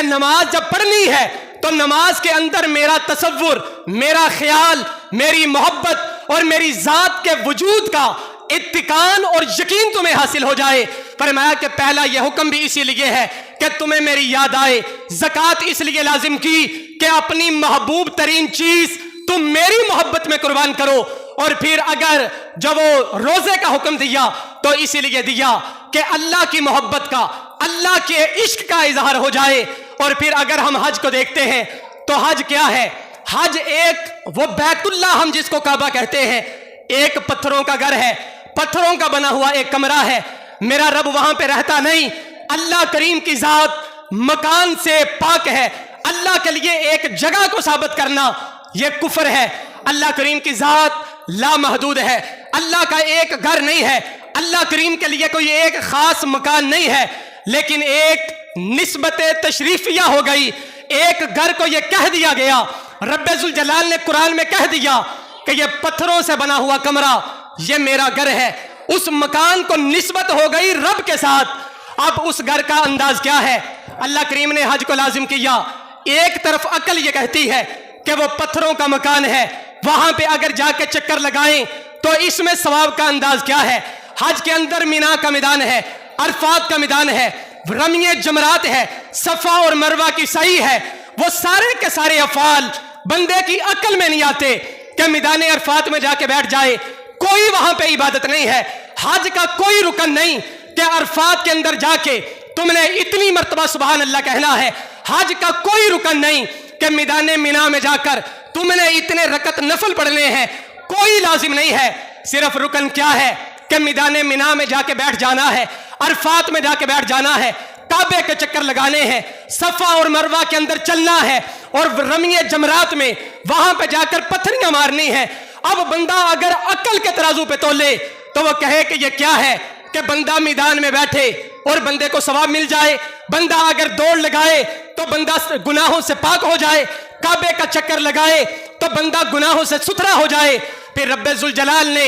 نماز جب پڑھنی ہے تو نماز کے اندر میرا تصور، میرا خیال، میری محبت اور میری ذات کے وجود کا اتقان اور یقین تمہیں حاصل ہو جائے۔ فرمایا کہ پہلا یہ حکم بھی اسی لیے ہے کہ تمہیں میری یاد آئے۔ زکوٰۃ اس لیے لازم کی کہ اپنی محبوب ترین چیز تم میری محبت میں قربان کرو، اور پھر اگر جب وہ روزے کا حکم دیا تو اسی لیے دیا کہ اللہ کی محبت کا، اللہ کے عشق کا اظہار ہو جائے۔ اور پھر اگر ہم حج کو دیکھتے ہیں تو حج کیا ہے؟ حج ایک وہ بیت اللہ ہم جس کو کعبہ کہتے ہیں، ایک پتھروں کا گھر ہے، پتھروں کا بنا ہوا ایک کمرہ ہے۔ میرا رب وہاں پہ رہتا نہیں، اللہ کریم کی ذات مکان سے پاک ہے۔ اللہ کے لیے ایک جگہ کو ثابت کرنا یہ کفر ہے۔ اللہ کریم کی ذات لامحدود ہے، اللہ کا ایک گھر نہیں ہے، اللہ کریم کے لیے کوئی ایک خاص مکان نہیں ہے، لیکن ایک نسبت تشریفیہ ہو گئی۔ ایک گھر کو یہ کہہ دیا گیا، رب ذوالجلال نے قرآن میں کہہ دیا کہ یہ پتھروں سے بنا ہوا کمرہ یہ میرا گھر ہے۔ اس مکان کو نسبت ہو گئی رب کے ساتھ۔ اب اس گھر کا انداز کیا ہے؟ اللہ کریم نے حج کو لازم کیا۔ ایک طرف عقل یہ کہتی ہے کہ وہ پتھروں کا مکان ہے، وہاں پہ اگر جا کے چکر لگائیں تو اس میں ثواب کا انداز کیا ہے؟ حج کے اندر مینا کا میدان ہے، عرفات کا میدان ہے، رمی جمرات ہے، صفا اور مروہ کی سعی ہے۔ وہ سارے کے سارے افعال بندے کی عقل میں نہیں آتے کہ میدان عرفات میں جا کے بیٹھ جائے۔ کوئی وہاں پہ عبادت نہیں ہے، حج کا کوئی رکن نہیں کہ عرفات کے اندر جا کے تم نے اتنی مرتبہ سبحان اللہ کہنا ہے۔ حج کا کوئی رکن نہیں کہ میدان مینا میں جا کر تم نے اتنے رکعت نفل پڑھنے ہیں، کوئی لازم نہیں ہے۔ صرف رکن کیا ہے کہ میدان مینا میں جا کے بیٹھ جانا ہے، عرفات میں جا کے بیٹھ جانا ہے، کعبے کے چکر لگانے ہیں، صفا اور مروہ کے اندر چلنا ہے، اور رمی جمرات میں وہاں پہ جا کر پتھریاں مارنی ہیں۔ اب بندہ اگر عقل کے ترازو پہ تولے تو وہ کہے کہ یہ کیا ہے کہ بندہ میدان میں بیٹھے اور بندے کو ثواب مل جائے، بندہ اگر دوڑ لگائے تو بندہ گناہوں سے پاک ہو جائے، کعبے کا چکر لگائے تو بندہ گناہوں سے ستھرا ہو جائے۔ پھر رب ذوالجلال نے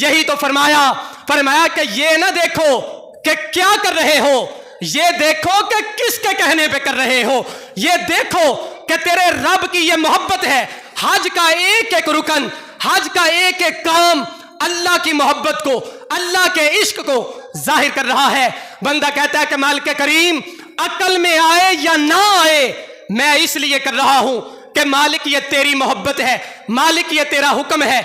یہی تو فرمایا کہ یہ نہ دیکھو کہ کیا کر رہے ہو، یہ دیکھو کہ کس کے کہنے پہ کر رہے ہو، یہ دیکھو کہ تیرے رب کی یہ محبت ہے۔ حج کا ایک ایک رکن، حج کا ایک ایک کام اللہ کی محبت کو، اللہ کے عشق کو ظاہر کر رہا ہے۔ بندہ کہتا ہے کہ مالک کریم عقل میں آئے یا نہ آئے میں اس لیے کر رہا ہوں کہ مالک یہ تیری محبت ہے، مالک یہ تیرا حکم ہے۔